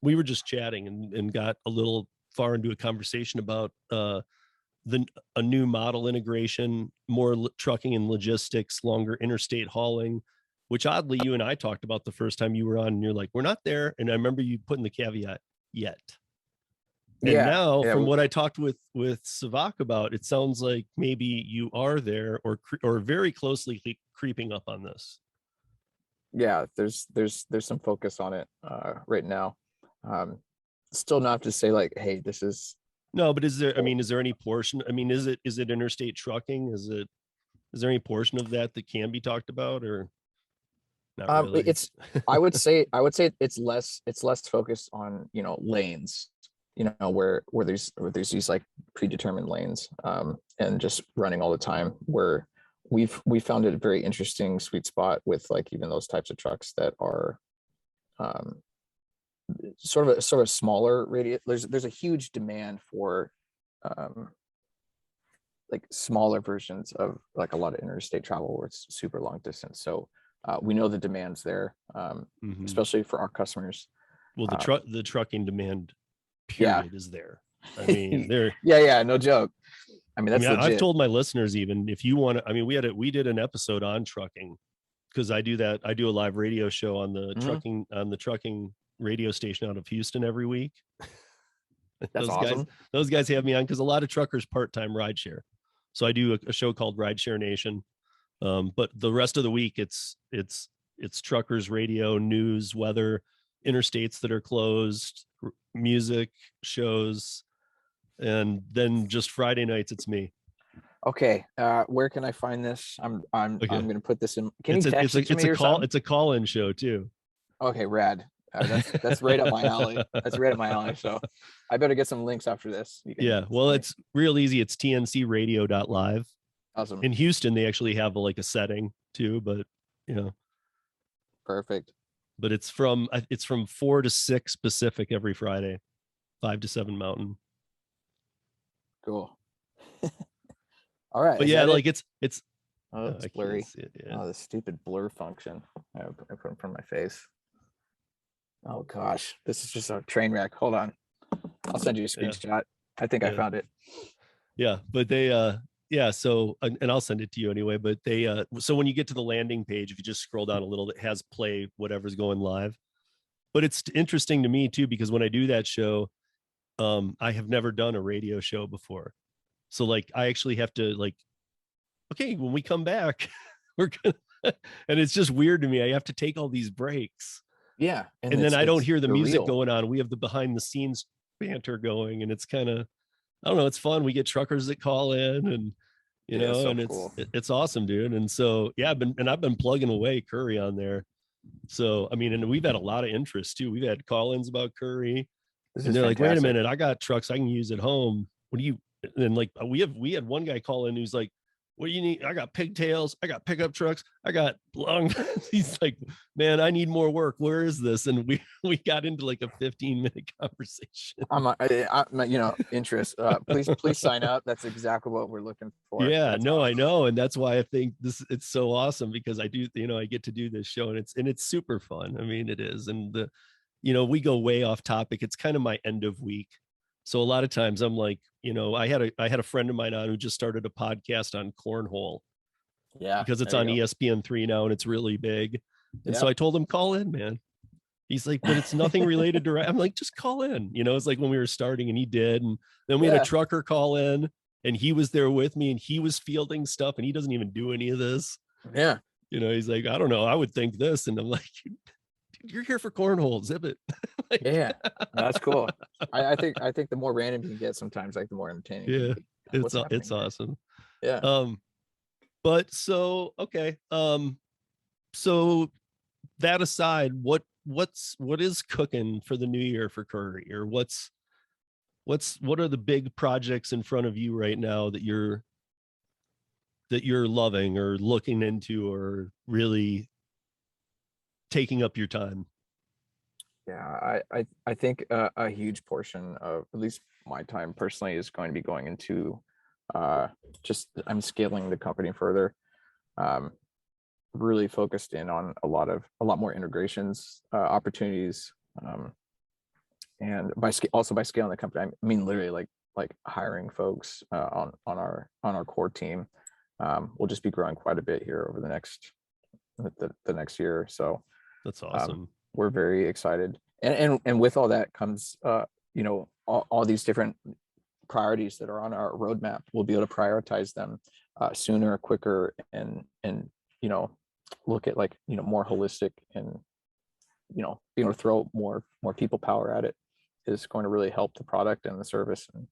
we were just chatting and got a little far into a conversation about a new model integration, more trucking and logistics, longer interstate hauling, which oddly you and I talked about the first time you were on, and you're like, we're not there. And I remember you putting the caveat, yet. And now, from what I talked with Savak about, it sounds like maybe you are there, or very closely creeping up on this. Yeah, there's some focus on it right now. Still not to say like, hey, this is no, but is there any portion? I mean, is it interstate trucking? Is there any portion of that can be talked about, or not really? It's I would say it's less focused on lanes, where there's these like predetermined lanes, and just running all the time, where we found it a very interesting sweet spot with like even those types of trucks that are um, sort of smaller radius. There's a huge demand for um, like smaller versions of like a lot of interstate travel where it's super long distance. So we know the demand's there, especially for our customers. Well, the trucking demand Yeah. period is there. I mean, there. Yeah, no joke. I mean, that's legit. I've told my listeners, even if you want to, I mean, we did an episode on trucking because I do a live radio show on the trucking radio station out of Houston every week. That's awesome. Those guys have me on because a lot of truckers part-time rideshare. So I do a show called Rideshare Nation. But the rest of the week it's truckers radio, news, weather, interstates that are closed, music, shows, and then just Friday nights it's me. Okay, where can I find this? I'm going to put this in. Can you text it to me or call? something? It's a call-in show too. Okay, rad. That's right up my alley. That's right up my alley. So I better get some links after this. Yeah, well, it's real easy. It's tncradio.live. Awesome. In Houston, they actually have like a setting too, but perfect. But it's from 4 to 6 Pacific every Friday, 5 to 7 Mountain. Cool. All right. But yeah, like it's oh, it's blurry. Oh, the stupid blur function. I put in front of my face. Oh gosh, this is just a train wreck. Hold on. I'll send you a screenshot. Yeah. I think I found it. Yeah, but they so and I'll send it to you anyway, but they so when you get to the landing page, if you just scroll down a little, it has play whatever's going live. But it's interesting to me too, because when I do that show, I have never done a radio show before. So like I actually have to like, okay, when we come back, we're gonna and it's just weird to me. I have to take all these breaks. Yeah. And then I don't hear the music going on. We have the behind the scenes banter going, and it's kind of, I don't know, it's fun. We get truckers that call in, and and cool. It's awesome, dude. And so yeah, I've been plugging away Curri on there. So I mean, and we've had a lot of interest too. We've had call-ins about Curri, and they're like, wait a minute, I got trucks I can use at home. What do you? And like we had one guy call in who's like, what do you need? I got pigtails, I got pickup trucks, I got long. He's like, man, I need more work. Where is this? And we got into like a 15-minute conversation. I'm interest. Please sign up. That's exactly what we're looking for. Yeah, awesome. I know, and that's why I think it's so awesome, because I do, I get to do this show, and it's super fun. I mean, it is, and we go way off topic. It's kind of my end of week. So a lot of times I'm like, I had a friend of mine on who just started a podcast on cornhole. Yeah. Because it's on ESPN3 now, and it's really big. And so I told him, call in, man. He's like, but it's nothing related to, I'm like, just call in. It's like when we were starting, and he did. And then we had a trucker call in, and he was there with me, and he was fielding stuff, and he doesn't even do any of this. Yeah. He's like, I don't know, I would think this. And I'm like, you're here for cornhole, zip it. Like, yeah, that's cool. I think the more random you can get sometimes, like the more entertaining. Yeah, it's awesome. Yeah. But so okay. So that aside, what is cooking for the new year for Curri, or what are the big projects in front of you right now that you're loving or looking into or really taking up your time? Yeah, I think a huge portion of at least my time personally is going to be going into just I'm scaling the company further, really focused in on a lot more integrations opportunities, and by scaling the company, I mean literally like hiring folks on our core team. We'll just be growing quite a bit here over the next year or so. That's awesome. We're very excited, and with all that comes all these different priorities that are on our roadmap. We'll be able to prioritize them sooner, quicker, and look at more holistic, and being able to throw more people power at it is going to really help the product and the service. And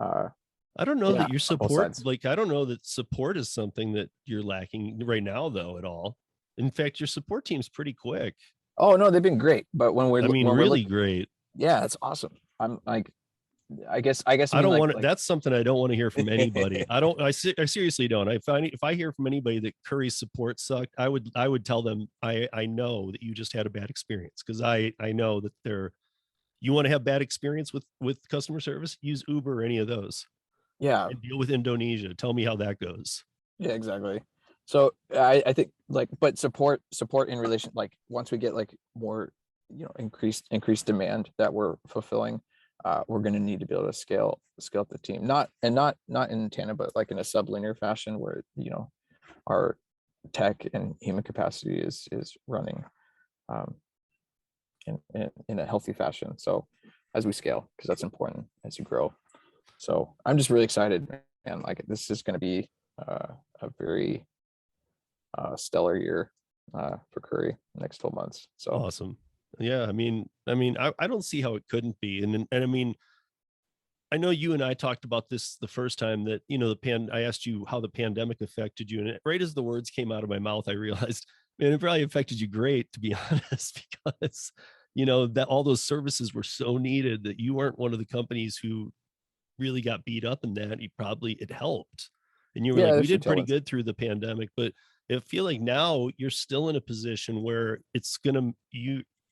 I don't know that your support, I don't know that support is something that you're lacking right now though at all. In fact, your support team's pretty quick. Oh no, they've been great. But when we're really great. Yeah, that's awesome. I'm like, I I mean don't like want to, that's something I don't want to hear from anybody. I seriously don't. If I hear from anybody that Curry's support sucked, I would tell them, I know that you just had a bad experience, because I know that you want to have bad experience with customer service, use Uber or any of those, yeah, and deal with Indonesia. Tell me how that goes. yeah, exactly. So I think like, but support in relation, like once we get like more, increased demand that we're fulfilling, we're going to need to be able to scale up the team, not in tandem, but like in a sublinear fashion where, our tech and human capacity is running um, in a healthy fashion. So as we scale, because that's important as you grow. So I'm just really excited, and like this is going to be a very stellar year for Curri the next 12 months. So Awesome. Yeah, I don't see how it couldn't be. And I mean, I know you and I talked about this the first time that, I asked you how the pandemic affected you. And right as the words came out of my mouth, I realized, man, it probably affected you great, to be honest, because, that all those services were so needed that you weren't one of the companies who really got beat up in that. It helped. And you were yeah, like, we there's some did pretty tailwinds. good through the pandemic, but I feel like now you're still in a position where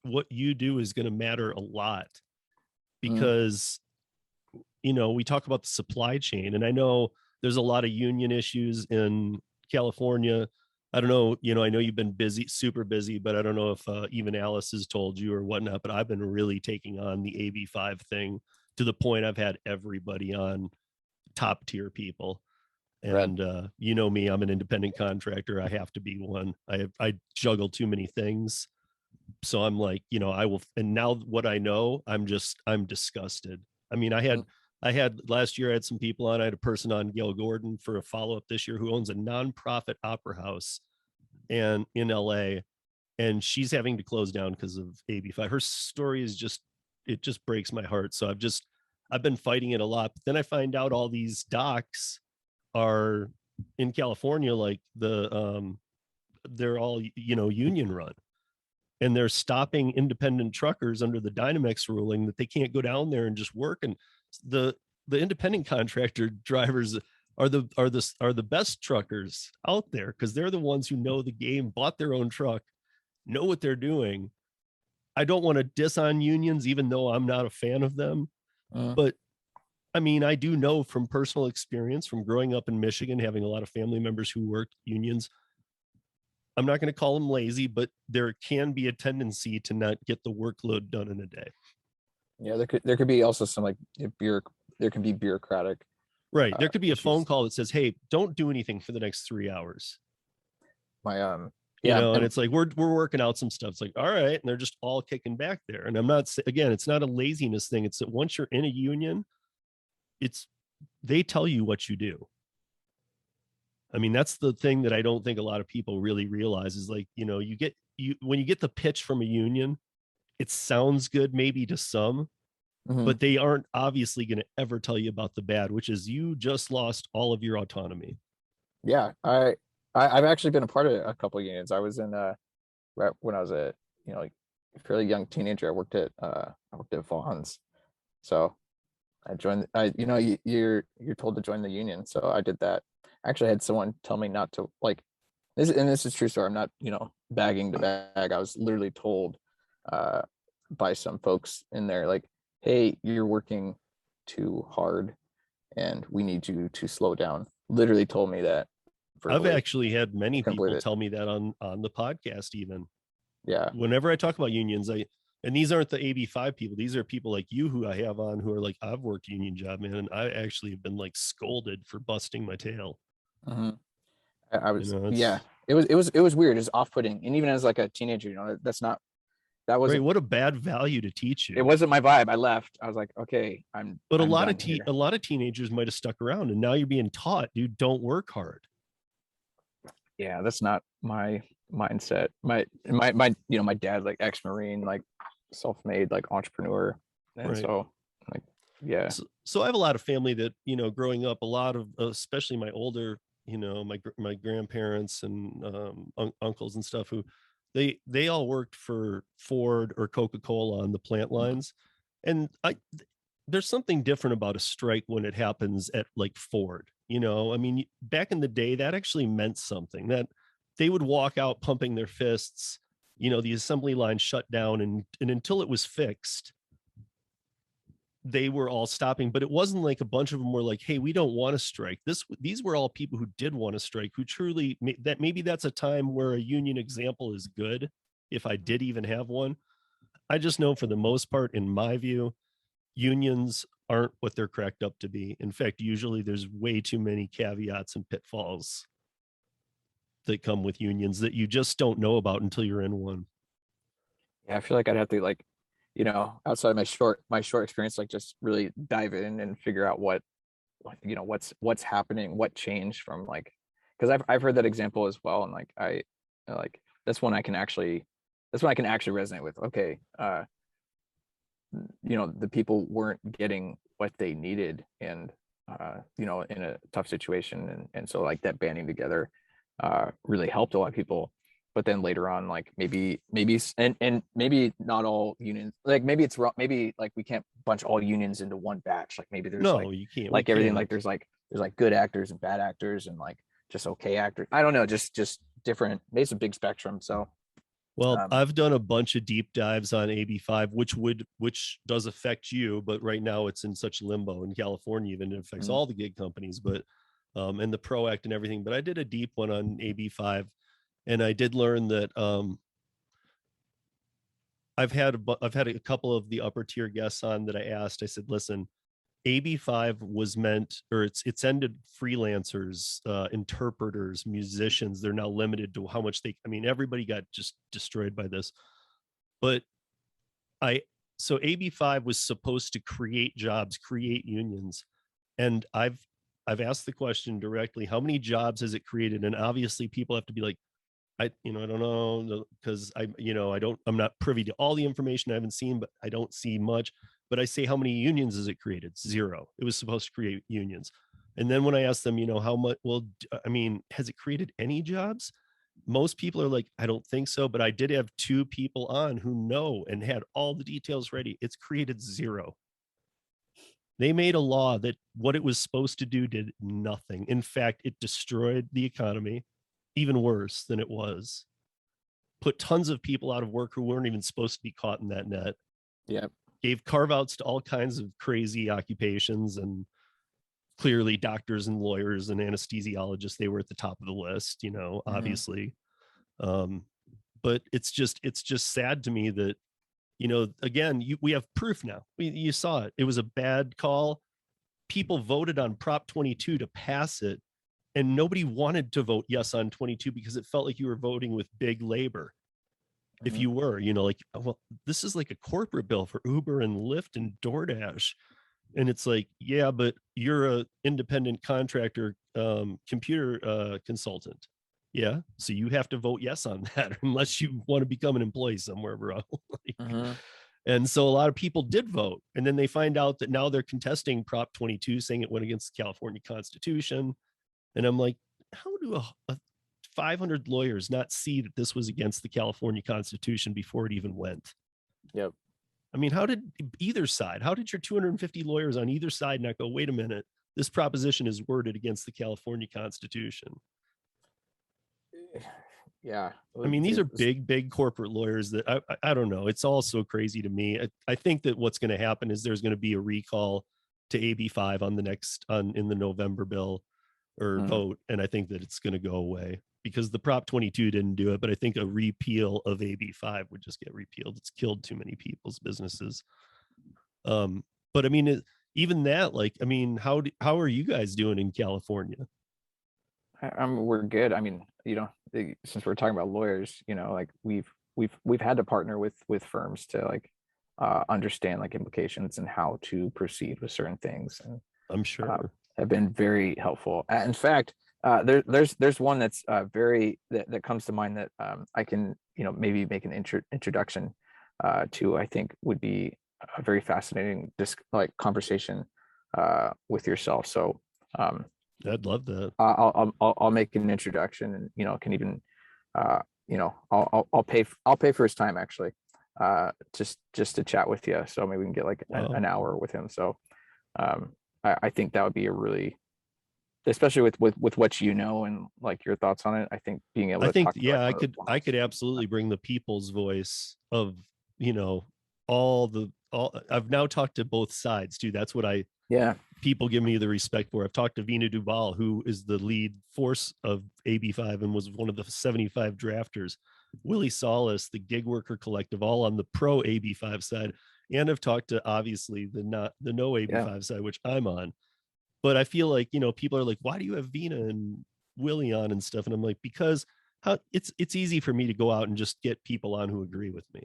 what you do is going to matter a lot, Mm, because we talk about the supply chain, and I know there's a lot of union issues in California. I don't know, I know you've been busy, super busy, but I don't know if even Alice has told you or whatnot, but I've been really taking on the AB5 thing to the point I've had everybody on, top tier people. Red. And me, I'm an independent contractor. I have to be one. I juggle too many things. So I'm like, I will, and now what I know, I'm disgusted. I mean, Mm, I had last year, I had some people on. I had a person on, Gail Gordon, for a follow-up this year, who owns a nonprofit opera house and in LA, and she's having to close down because of AB5. Her story is it just breaks my heart. So I've been fighting it a lot. But then I find out all these docks are in California, like they're all, union run, and they're stopping independent truckers under the Dynamex ruling that they can't go down there and just work. And the independent contractor drivers are the best truckers out there, because they're the ones who know the game, bought their own truck, know what they're doing. I don't want to diss on unions, even though I'm not a fan of them, mm. but I mean, I do know from personal experience, from growing up in Michigan, having a lot of family members who worked unions. I'm not going to call them lazy, but there can be a tendency to not get the workload done in a day. Yeah, there could be also some like there can be bureaucratic Right. There could be a phone issues. call that says, hey, don't do anything for the next 3 hours. My yeah, And and it's like, we're working out some stuff. It's like, all right. And they're just all kicking back there. And I'm not, again, it's not a laziness thing. It's that once you're in a union, they tell you what you do. I mean, that's the thing that I don't think a lot of people really realize is, like, when you get the pitch from a union, it sounds good maybe to some, mhm. but they aren't obviously going to ever tell you about the bad, which is you just lost all of your autonomy. Yeah, I've actually been a part of a couple of unions. I was in right when I was a like fairly young teenager. I worked at Vaughn's, so I joined. You're told to join the union, so I did that. I actually had someone tell me not to, like this, and this is true story. I'm not bagging the bag. I was literally told uh by some folks in there, like, hey, you're working too hard and we need you to slow down. Literally told me that I've verbally. actually had I many couldn't believe people it. tell me that on the podcast, even Yeah. whenever I talk about unions. And these aren't the AB5 people. These are people like you who I have on, who are like, I've worked union job, man. And I actually have been like scolded for busting my tail. Mhm. I was, yeah. It's It was weird. It's off-putting, and even as like a teenager, that right. wasn't What a bad value to teach it you. wasn't my vibe. I left. I was like, okay, But I'm done here. a lot of teenagers might have stuck around, and now you're being taught, dude, don't work hard. Yeah, that's not my mindset. My dad, like ex-Marine, like self-made, like entrepreneur, and Right. so like, yeah. So I have a lot of family that, growing up, a lot of, especially my older, my grandparents and uncles and stuff, who they all worked for Ford or Coca-Cola on the plant lines. And there's something different about a strike when it happens at like Ford. You know, I mean, back in the day, that actually meant something, that they would walk out pumping their fists, you know, the assembly line shut down, and until it was fixed, they were all stopping. But it wasn't like a bunch of them were like, hey, we don't want to strike. These were all people who did want to strike, who truly, that maybe that's a time where a union example is good, if I did even have one. I just know for the most part, in my view, unions aren't what they're cracked up to be. In fact, usually there's way too many caveats and pitfalls that come with unions that you just don't know about until you're in one. Yeah, I feel like I'd have to like, outside of my short experience, like just really dive in and figure out what's happening, what changed from like, because I've heard that example as well, and like like that's one I can actually resonate with. Okay, the people weren't getting what they needed, and in a tough situation, and so like that banding together really helped a lot of people. But then later on, like maybe and maybe not all unions, like maybe it's wrong, maybe like we can't bunch all unions into one batch. Like maybe there's No, you can't. like everything, like there's like good actors and bad actors and like just okay actors. I don't know, just different. Maybe it's a big spectrum. So well, I've done a bunch of deep dives on AB5, which does affect you, but right now it's in such limbo in California, even it affects all the gig companies, but and the Pro Act and everything. But I did a deep one on AB5, and I did learn that I've had a couple of the upper tier guests on that I asked. I said, listen, AB5 was meant, or it's ended freelancers, interpreters, musicians. They're now limited to how much I mean, everybody got just destroyed by this. But so AB5 was supposed to create jobs, create unions. And I've asked the question directly, how many jobs has it created? And obviously people have to be like, I don't know, because I'm not privy to all the information. I haven't seen, but I don't see much. But I say, how many unions has it created? Zero. It was supposed to create unions. And then when I ask them, how much, well, I mean, has it created any jobs? Most people are like, I don't think so. But I did have two people on who know and had all the details ready. It's created zero. They made a law that what it was supposed to do did nothing. In fact, it destroyed the economy, even worse than it was. Put tons of people out of work who weren't even supposed to be caught in that net. Yeah. Gave carve outs to all kinds of crazy occupations, and clearly doctors and lawyers and anesthesiologists, they were at the top of the list, obviously. But it's just sad to me that, again, we have proof now. You saw it. It was a bad call. People voted on Prop 22 to pass it, and nobody wanted to vote yes on 22 because it felt like you were voting with big labor. If you were, like, well, this is like a corporate bill for Uber and Lyft and DoorDash. And it's like, yeah, but you're a independent contractor, computer consultant. Yeah. So you have to vote yes on that unless you want to become an employee somewhere, bro. And so a lot of people did vote. And then they find out that now they're contesting Prop 22, saying it went against the California Constitution. And I'm like, how do a 500 lawyers not see that this was against the California Constitution before it even went? Yep. I mean, how did your 250 lawyers on either side not go, wait a minute, this proposition is worded against the California Constitution? Yeah. I mean, these are big corporate lawyers that I don't know. It's all so crazy to me. I think that what's going to happen is there's going to be a recall to AB5 in the November bill or vote. And I think that it's going to go away because the Prop 22 didn't do it. But I think a repeal of AB5 would just get repealed. It's killed too many people's businesses. But I mean, even that, like, I mean, how are you guys doing in California? We're good. I mean, since we're talking about lawyers, like we've had to partner with firms to like understand like implications and how to proceed with certain things, and I'm sure have been very helpful. In fact, there's one that's that comes to mind that I can maybe make an introduction to. I think would be a very fascinating conversation with yourself. So I'd love that. I'll make an introduction, and can even I'll pay for his time actually. just to chat with you. So maybe we can get like Wow. an hour with him. So I think that would be a really, especially with what you know and like your thoughts on it. I think being able I to think, talk to yeah, like one of the I foremost. could absolutely bring the people's voice of, you know, all I've now talked to both sides too. That's what Yeah. people give me the respect for. I've talked to Vina Duval, who is the lead force of AB5 and was one of the 75 drafters. Willie Solis, the gig worker collective, all on the pro AB5 side. And I've talked to obviously the no Yeah. AB5 side, which I'm on. But I feel like, people are like, why do you have Vina and Willie on and stuff? And I'm like, because it's easy for me to go out and just get people on who agree with me.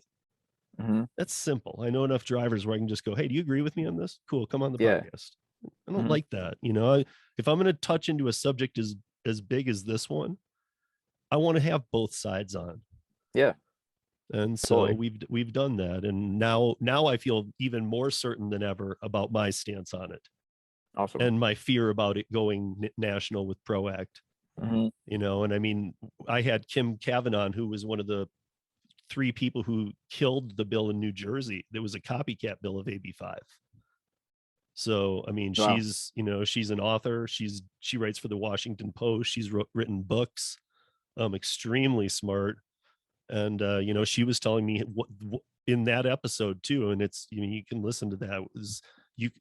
Hmm. That's simple. I know enough drivers where I can just go, hey, do you agree with me on this? Cool, come on the Yeah. podcast. I don't Hmm. like that. If I'm going to touch into a subject as big as this one, I want to have both sides on. Yeah. And so Totally. we've done that, and now I feel even more certain than ever about my stance on it Awesome. and my fear about it going national with ProAct. Hmm. And I mean, I had Kim Cavanaugh, who was one of the 3 people who killed the bill in New Jersey. There was a copycat bill of AB5. So, I mean, Wow. she's an author. She writes for the Washington Post. She's written books, extremely smart. And, she was telling me what in that episode too. And it's, you can listen to that was you,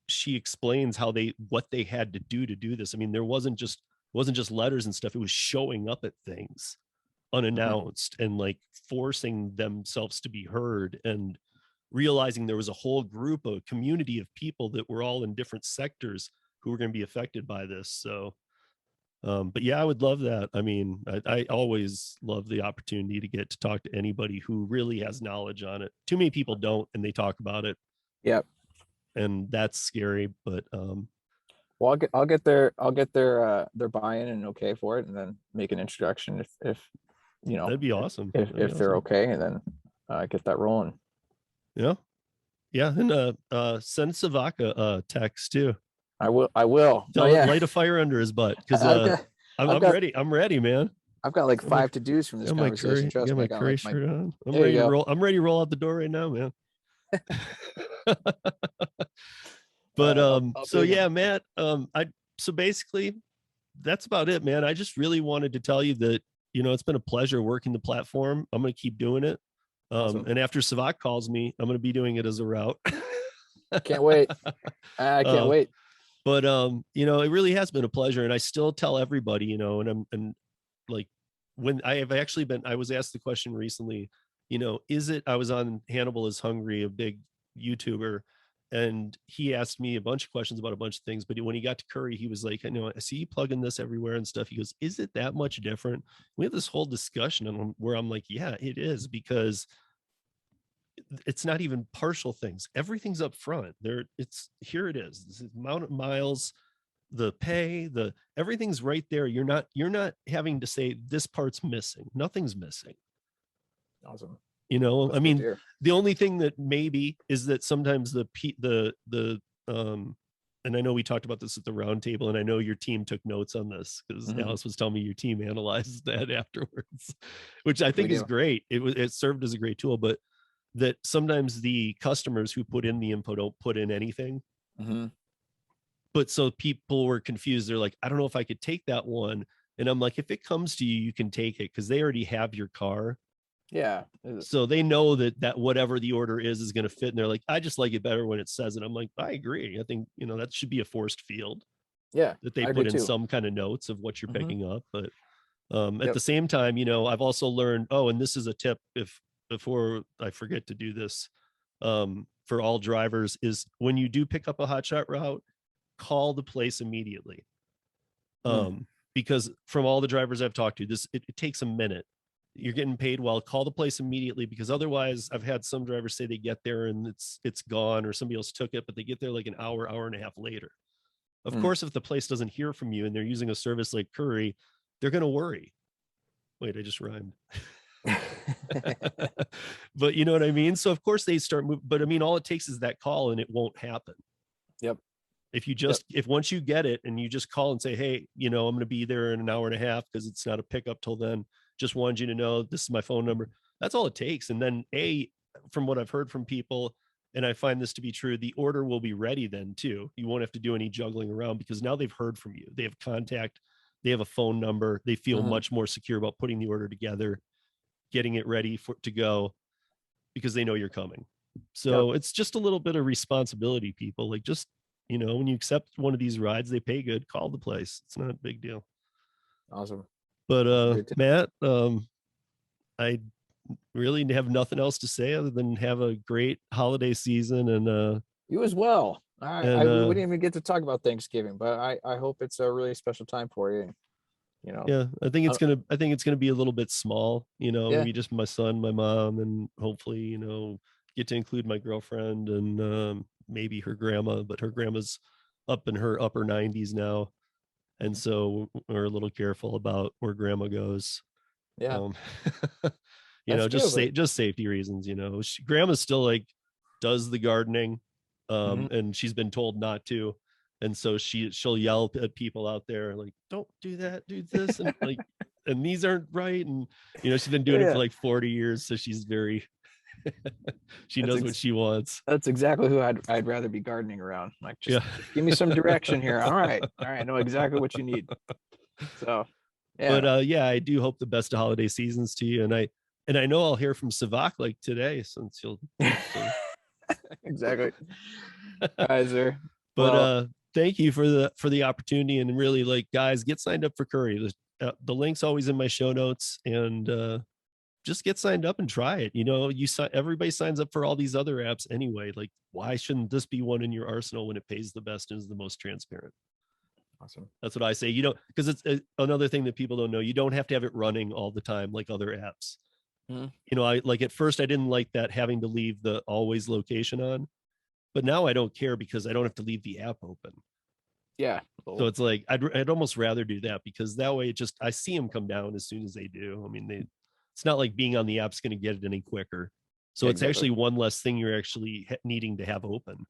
she explains what they had to do this. I mean, wasn't just letters and stuff. It was showing up at things Hmm. unannounced and like forcing themselves to be heard and realizing there was a whole group, a community of people that were all in different sectors who were going to be affected by this. So, but yeah, I would love that. I mean, I always love the opportunity to get to talk to anybody who really has knowledge on it. Too many people don't, and they talk about it, Yep. and that's scary. But Well, I'll get their buy-in and okay for it, and then make an introduction if you know that'd be awesome. That'd be if they're awesome. okay, and then get that rolling. Yeah, yeah, and send Savaka a text too. I will. I will. No, Tell it yeah. light a fire under his butt because I've got I've I'm got ready. I'm ready, man. I've got like Got my 5 to dos from this got my conversation. curry, Trust got me. my I got curry like my. shirt on. I'm There you ready to go. roll. I'm ready to roll out the door right now, man. But I'll so dig yeah, them. Matt. I so basically that's about it, man. I just really wanted to tell you that it's been a pleasure working the platform. I'm going to keep doing it. Awesome. And after Savak calls me, I'm going to be doing it as a route. Can't wait. I can't uh, wait. but it really has been a pleasure, and I still tell everybody, and like when I was asked the question recently, I was on Hannibal is Hungry, a big YouTuber, and he asked me a bunch of questions about a bunch of things, but when he got to Curri, he was like, I see you plugging this everywhere and stuff. He goes, is it that much different? We have this whole discussion and where I'm like, yeah, it is, because it's not even partial things. Everything's up front there. Here it is. This is amount of miles, the pay, everything's right there. You're not having to say this part's missing. Nothing's missing. Awesome. I That's good to mean, hear. the only thing that maybe is that sometimes and I know we talked about this at the round table, and I know your team took notes on this because Hmm. Alice was telling me your team analyzed that afterwards, which I We think is do. great. It served as a great tool, but that sometimes the customers who put in the info don't put in anything. Hmm. But so people were confused. They're like, I don't know if I could take that one. And I'm like, if it comes to you, you can take it because they already have your car. Yeah. So they know that whatever the order is going to fit. And they're like, I just like it better when it says it. I'm like, I agree. I think, that should be a forced field Yeah. that they I agree put in too. some kind of notes of what you're Hmm. picking up. But at Yep. the same time, I've also learned, and this is a tip before I forget to do this, for all drivers, is when you do pick up a hotshot route, call the place immediately. Mm. Because from all the drivers I've talked to, it takes a minute. You're getting paid well. Call the place immediately, because otherwise, I've had some drivers say they get there and it's gone, or somebody else took it, but they get there like an hour and a half later. Of Mm. course, if the place doesn't hear from you and they're using a service like Curri, they're going to worry. Wait, I just rhymed. But you know what I mean? So of course they start moving, but I mean, all it takes is that call and it won't happen. Yep. Yep. If once you get it and you just call and say, hey, I'm going to be there in an hour and a half because it's not a pickup till then. Just wanted you to know this is my phone number. That's all it takes. And then from what I've heard from people, and I find this to be true, the order will be ready then too. You won't have to do any juggling around because now they've heard from you. They have contact, they have a phone number. They feel much more secure about putting the order together, getting it ready to go, because they know you're coming. So it's just a little bit of responsibility, people. Like, just, when you accept one of these rides, they pay good, call the place. It's not a big deal. Awesome. But Matt, I really have nothing else to say other than have a great holiday season. And you as well. We didn't even get to talk about Thanksgiving, but I hope it's a really special time for you. Yeah, I think it's gonna be a little bit small, maybe just my son, my mom, and hopefully, get to include my girlfriend and maybe her grandma, but her grandma's up in her upper 90s now. And so we're a little careful about where grandma goes. Yeah. Just safety reasons, grandma's still like does the gardening, and she's been told not to. And so she'll yell at people out there like, don't do that, do this, and like, and these aren't right. And she's been doing it for like 40 years, so she's very she knows what she wants. That's exactly who I'd rather be gardening around. Like, just give me some direction here. All right, I know exactly what you need. So But I do hope the best of holiday seasons to you. And I know I'll hear from Savak like today, since you'll exactly. All right, sir. But thank you for the opportunity, and really, like, guys, get signed up for Curri. The link's always in my show notes, and just get signed up and try it. Everybody signs up for all these other apps anyway. Like, why shouldn't this be one in your arsenal when it pays the best and is the most transparent? Awesome. That's what I say. Because it's another thing that people don't know. You don't have to have it running all the time like other apps. I like, at first I didn't like that, having to leave the always location on. But now I don't care because I don't have to leave the app open. Yeah. So it's like, I'd almost rather do that, because that way I see them come down as soon as they do. I mean, it's not like being on the app's going to get it any quicker. So it's actually one less thing you're actually needing to have open.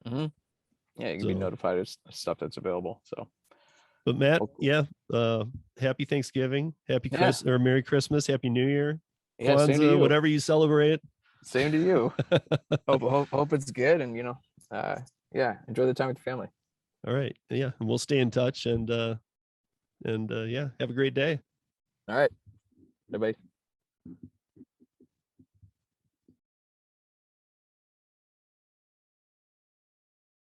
Yeah, you can be notified of stuff that's available. So, but Matt, happy Thanksgiving, or Merry Christmas, Happy New Year, Kwanzaa, whatever you celebrate. Same to you. hope it's good, and enjoy the time with your family. All right, and we'll stay in touch, and have a great day. All right, bye.